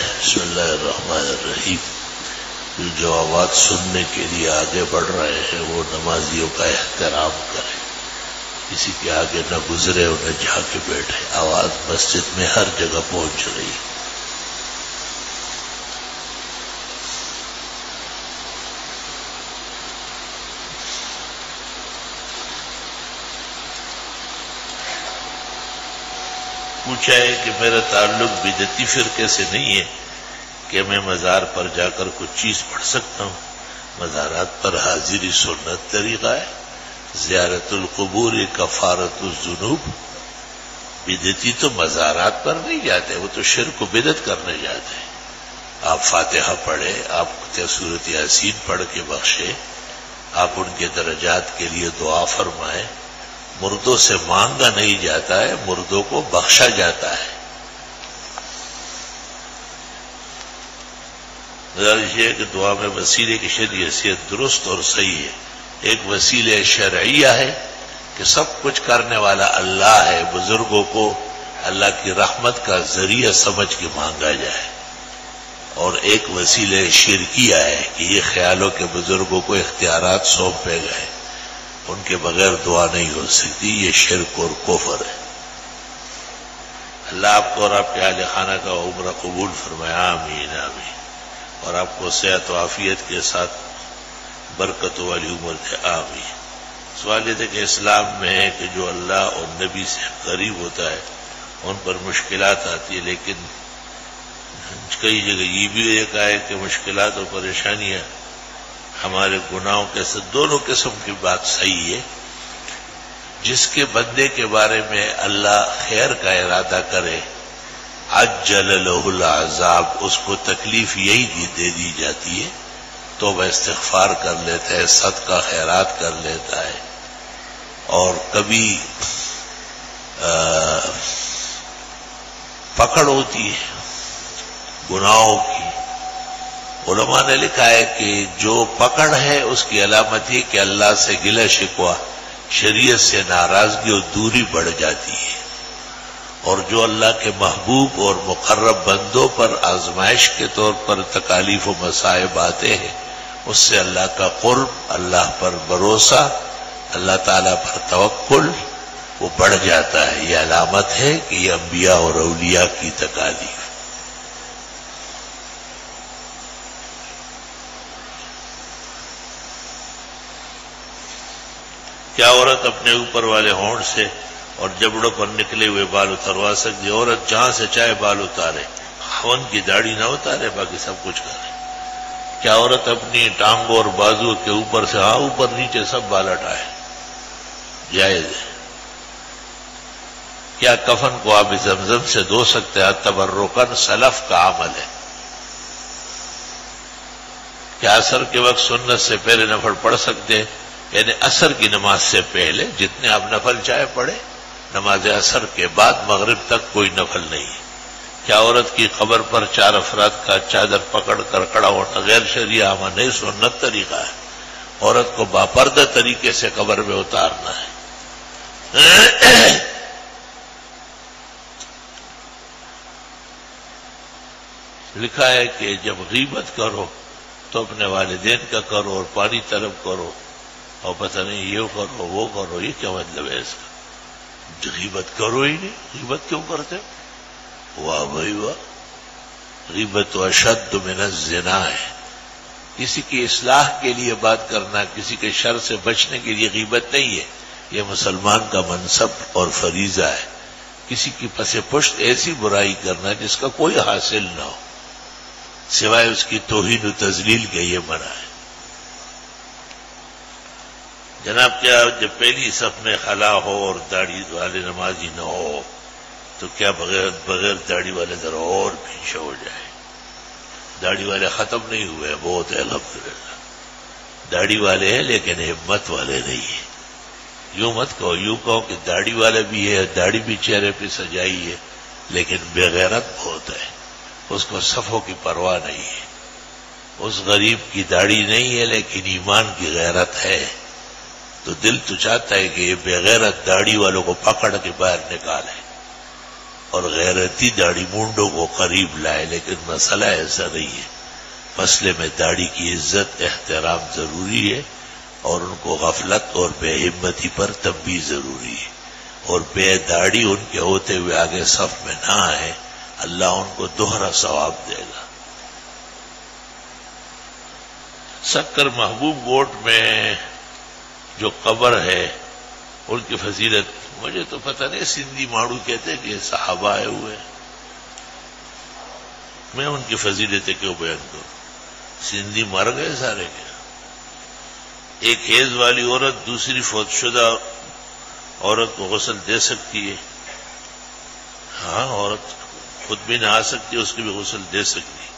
بسم اللہ الرحمن الرحیم. جو جوابات سننے کے لیے آگے بڑھ رہے ہیں وہ نمازیوں کا احترام کریں، کسی کے آگے نہ گزرے اور نہ جا کے بیٹھے. آواز مسجد میں ہر جگہ پہنچ رہی. پوچھا ہے کہ میرا تعلق بدعتی فرقے سے نہیں ہے کہ میں مزار پر جا کر کچھ چیز پڑھ سکتا ہوں. مزارات پر حاضری سنت طریقہ ہے. زیارت القبور کفارت الذنوب. بدعتی تو مزارات پر نہیں جاتے، وہ تو شرک و بدعت کرنے جاتے ہیں. آپ فاتحہ پڑھے، آپ سورۃ یاسین پڑھ کے بخشے، آپ ان کے درجات کے لیے دعا فرمائیں. مردوں سے مانگا نہیں جاتا ہے، مردوں کو بخشا جاتا ہے. غرض یہ ہے کہ دعا میں وسیلے کی شریعت درست اور صحیح ہے. ایک وسیلہ شرعیہ ہے کہ سب کچھ کرنے والا اللہ ہے، بزرگوں کو اللہ کی رحمت کا ذریعہ سمجھ کے مانگا جائے. اور ایک وسیلہ شرکیہ ہے کہ یہ خیالوں کے بزرگوں کو اختیارات سونپے گئے، ان کے بغیر دعا نہیں ہو سکتی. یہ شرک اور کفر ہے. اللہ آپ کو اور آپ کے اہل خانہ کا عمرہ قبول فرمائے. آمین آمین. اور آپ کو صحت و عافیت کے ساتھ برکت والی عمر دے. آمین. سوال یہ تھا کہ اسلام میں ہے کہ جو اللہ اور نبی سے قریب ہوتا ہے ان پر مشکلات آتی ہے، لیکن کئی جگہ یہ بھی ایک ہے کہ مشکلات اور پریشانیاں ہمارے گناہوں کے ساتھ دونوں قسم کی بات صحیح ہے. جس کے بندے کے بارے میں اللہ خیر کا ارادہ کرے، عجل لہ العذاب، اس کو تکلیف یہی دے دی جاتی ہے تو وہ استغفار کر لیتا ہے، صدقہ خیرات کر لیتا ہے. اور کبھی پکڑ ہوتی ہے گناہوں کی. علماء نے لکھا ہے کہ جو پکڑ ہے اس کی علامت ہے کہ اللہ سے گلہ شکوہ، شریعت سے ناراضگی اور دوری بڑھ جاتی ہے. اور جو اللہ کے محبوب اور مقرب بندوں پر آزمائش کے طور پر تکالیف و مصائب آتے ہیں، اس سے اللہ کا قرب، اللہ پر بھروسہ، اللہ تعالیٰ پر توکل وہ بڑھ جاتا ہے. یہ علامت ہے کہ یہ انبیاء اور اولیاء کی تکالیف. کیا عورت اپنے اوپر والے ہونٹ سے اور جبڑوں پر نکلے ہوئے بال اتروا سکتی؟ عورت جہاں سے چاہے بال اتارے، خاوند کی داڑھی نہ اتارے، باقی سب کچھ کرے. کیا عورت اپنی ٹانگوں اور بازو کے اوپر سے اوپر نیچے سب بال ہٹائے؟ جائز ہے. کیا کفن کو آب زمزم سے دھو سکتے ہیں؟ تبرکن سلف کا عمل ہے. کیا عصر کے وقت سنت سے پہلے نفل پڑھ سکتے ہیں؟ یعنی عصر کی نماز سے پہلے جتنے آپ نفل چاہے پڑھے، نماز عصر کے بعد مغرب تک کوئی نفل نہیں ہے. کیا عورت کی قبر پر 4 افراد کا چادر پکڑ کر کھڑا ہونا غیر شرعی عمل نہیں، سنت طریقہ ہے. عورت کو باپردہ طریقے سے قبر میں اتارنا ہے. لکھا ہے کہ جب غیبت کرو تو اپنے والدین کا کرو اور پانی طلب کرو، اور پتہ نہیں یہ کرو وہ کرو. یہ کیا مطلب ہے اس کا؟ غیبت کرو ہی نہیں، غیبت کیوں کرتے؟ واہ بھائی واہ. غیبت و اشد من الزنا ہے. کسی کی اصلاح کے لیے بات کرنا، کسی کے شر سے بچنے کے لیے غیبت نہیں ہے. یہ مسلمان کا منصب اور فریضہ ہے. کسی کی پس پشت ایسی برائی کرنا جس کا کوئی حاصل نہ ہو، سوائے اس کی توہین و تذلیل کے، یہ منع ہے. جناب کیا جب پہلی صف میں خلا ہو اور داڑھی والے نمازی نہ ہو تو کیا بغیر داڑھی والے ذرا اور پیچھے ہو جائے؟ داڑھی والے ختم نہیں ہوئے، بہت ہے الحمدللہ. داڑھی والے ہیں لیکن ہمت والے نہیں ہیں. یوں مت کہو، یوں کہو کہ داڑھی والا بھی ہے، داڑھی بھی چہرے پہ سجائی ہے، لیکن بے غیرت بہت ہے. اس کو صفوں کی پرواہ نہیں ہے. اس غریب کی داڑھی نہیں ہے لیکن ایمان کی غیرت ہے. تو دل تو چاہتا ہے کہ یہ بے غیرت داڑھی والوں کو پکڑ کے باہر نکالے. اور غیرتی داڑھی مونڈوں کو قریب لائے، لیکن مسئلہ ایسا نہیں ہے۔ مسئلے میں داڑھی کی عزت احترام ضروری ہے، اور ان کو غفلت اور بے ہمتی پر تنبیہ ضروری ہے، اور بے داڑھی ان کے ہوتے ہوئے آگے صف میں نہ آئے، اللہ ان کو دوہرا ثواب دے گا۔ سکر محبوب گوٹ میں جو قبر ہے ان کی فضیلت مجھے تو پتہ نہیں، سندھی ماڑو کہتے کہ صحابہ آئے ہوئے، میں ان کی فضیلتیں کیوں بیان کروں؟ سندھی مر گئے سارے کیا؟ ایک حیض والی عورت دوسری فوت شدہ عورت کو غسل دے سکتی ہے؟ ہاں، عورت خود بھی نہا سکتی ہے، اس کی بھی غسل دے سکتی ہے۔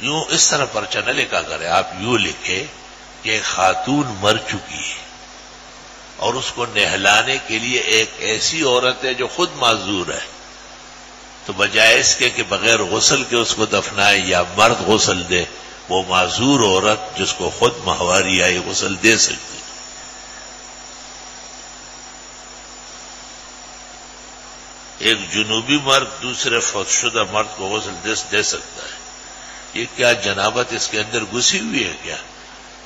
یوں اس طرح پرچہ نہ لکھا کرے، آپ یوں لکھے کہ ایک خاتون مر چکی ہے اور اس کو نہلانے کے لیے ایک ایسی عورت ہے جو خود معذور ہے، تو بجائے اس کے کہ بغیر غسل کے اس کو دفنائے یا مرد غسل دے، وہ معذور عورت جس کو خود ماہواری آئی غسل دے سکتی۔ ایک جنوبی مرد دوسرے فوت شدہ مرد کو غسل دے سکتا ہے۔ یہ کیا جنابت اس کے اندر گھسی ہوئی ہے کیا؟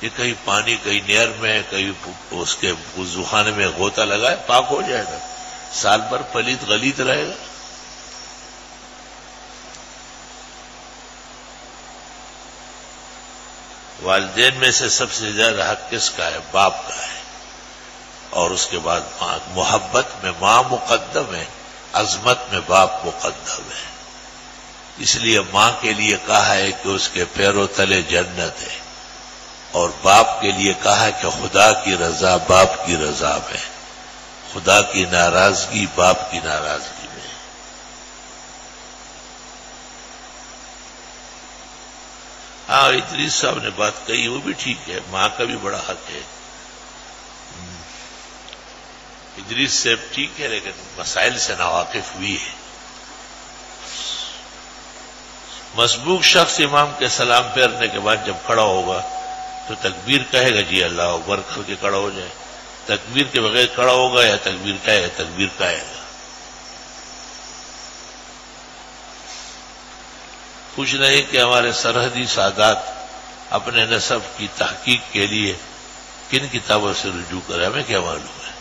یہ کہیں پانی کہیں نہر میں کہیں اس کے وضوخانے میں غوطہ لگائے پاک ہو جائے گا، سال بھر پلیت غلیظ رہے گا۔ والدین میں سے سب سے زیادہ حق کس کا ہے؟ باپ کا ہے، اور اس کے بعد ماں۔ محبت میں ماں مقدم ہے، عظمت میں باپ مقدم ہے، اس لیے ماں کے لیے کہا ہے کہ اس کے پیروں تلے جنت ہے، اور باپ کے لیے کہا کہ خدا کی رضا باپ کی رضا میں، خدا کی ناراضگی باپ کی ناراضگی میں۔ ہاں، ادریس صاحب نے بات کہی وہ بھی ٹھیک ہے، ماں کا بھی بڑا حق ہے۔ ادریس صاحب ٹھیک ہے، لیکن مسائل سے ناواقف بھی ہے۔ مسبوق شخص امام کے سلام پھیرنے کے بعد جب کھڑا ہوگا تو تکبیر کہے گا جی اللہ اکبر کر کے کھڑا ہو جائے، تکبیر کے بغیر کھڑا ہوگا یا تکبیر کہے گا؟ تکبیر کہے گا۔ پوچھ رہے کہ ہمارے سرحدی سادات اپنے نسب کی تحقیق کے لیے کن کتابوں سے رجوع کرے؟ ہمیں کیا معلوم ہے؟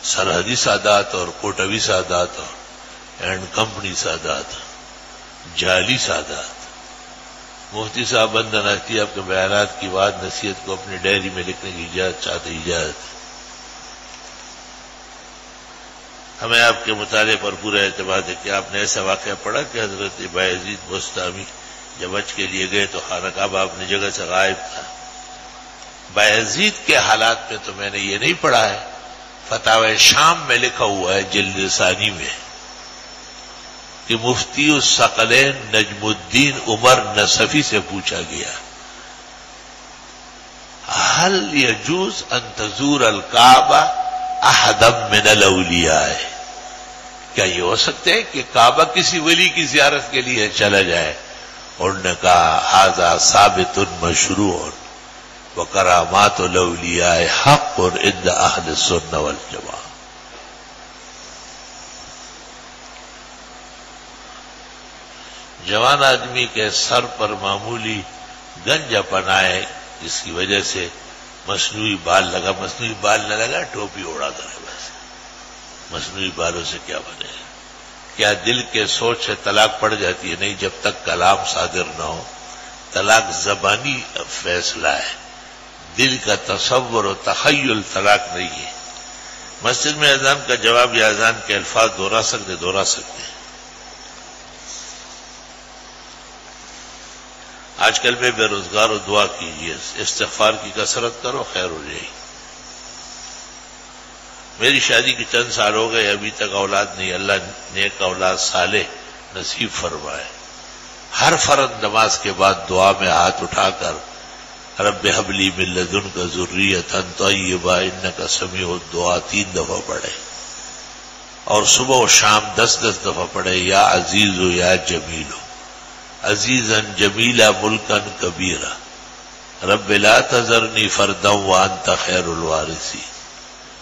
سرحدی سادات اور کوٹوی سادات اور اینڈ کمپنی سادات، جعلی سادات۔ مفتی صاحب بندن آتی آپ کے بیانات کی بات نصیحت کو اپنی ڈائری میں لکھنے کی اجازت چاہتے اجازت۔ ہمیں آپ کے مطالعے پر پورا اعتماد ہے کہ آپ نے ایسا واقعہ پڑھا کہ حضرت بایزید بستامی جب حج کے لیے گئے تو خانہ کعبہ اپنی جگہ سے غائب تھا۔ بایزید کے حالات میں تو میں نے یہ نہیں پڑھا ہے، فتاوی شام میں لکھا ہوا ہے جلد ثانی میں کہ مفتی الثقلین نجم الدین عمر نصفی سے پوچھا گیا هل يجوز ان تزور الکعبہ احدا من الاولیاء، کیا یہ ہو سکتا ہے کہ کعبہ کسی ولی کی زیارت کے لیے چلا جائے؟ انہوں نے کہا ھذا ثابت مشروع وکرامات الاولیاء حق عند اہل السنہ والجماعہ۔ جوان آدمی کے سر پر معمولی گنج اپن آئے جس کی وجہ سے مصنوعی بال لگا، مصنوعی بال نہ لگا ٹوپی اڑا کرے، بس مصنوعی بالوں سے کیا بنے گا؟ کیا دل کے سوچ سے طلاق پڑ جاتی ہے؟ نہیں، جب تک کلام صادر نہ ہو۔ طلاق زبانی فیصلہ ہے، دل کا تصور و تخیل طلاق نہیں ہے۔ مسجد میں اذان کا جواب یا اذان کے الفاظ دوہرا سکتے ہیں۔ آج کل میں بے روزگار و دعا کیجیے، استغفار کی کثرت کرو، خیر ہو جائے گی۔ میری شادی کے چند سال ہو گئے، ابھی تک اولاد نہیں، اللہ نیک اولاد صالح نصیب فرمائے۔ ہر فرض نماز کے بعد دعا میں ہاتھ اٹھا کر رب هب لی من لدنک ذریۃ طیبہ انک سمیع الدعاء 3 دفعہ پڑھے، اور صبح و شام 10 دفعہ پڑھے یا عزیز یا جمیل، عزیزا جمیلا ملکا کبیرا، رب لا تذرنی فردا وانت خیر الوارثین۔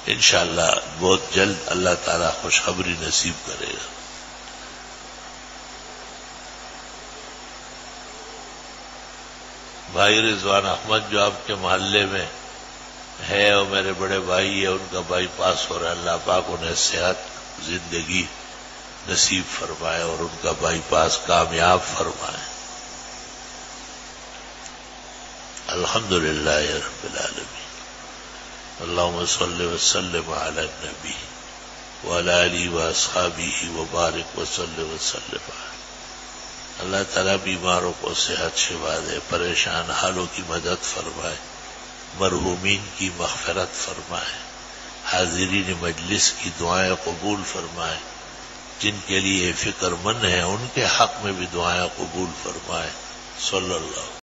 انشاءاللہ بہت جلد اللہ تعالی خوشخبری نصیب کرے گا. بھائی رضوان احمد جو آپ کے محلے میں ہے اور میرے بڑے بھائی ہے، ان کا بائی پاس ہو رہا ہے. اللہ پاک انہیں صحت زندگی نصیب فرمائے اور ان کا بائی پاس کامیاب فرمائے. الحمدللہ رب العالمین. اللہم صلی وسلم علی النبی وعلی آلہ واصحابہ وبارک وسلم وسلم. اللہ تعالیٰ بیماروں کو صحت شفا دے، پریشان حالوں کی مدد فرمائے، مرحومین کی مغفرت فرمائے، حاضرین مجلس کی دعائیں قبول فرمائے، جن کے لیے فکر مند ہیں ان کے حق میں بھی دعائیں قبول فرمائے. صلی اللہ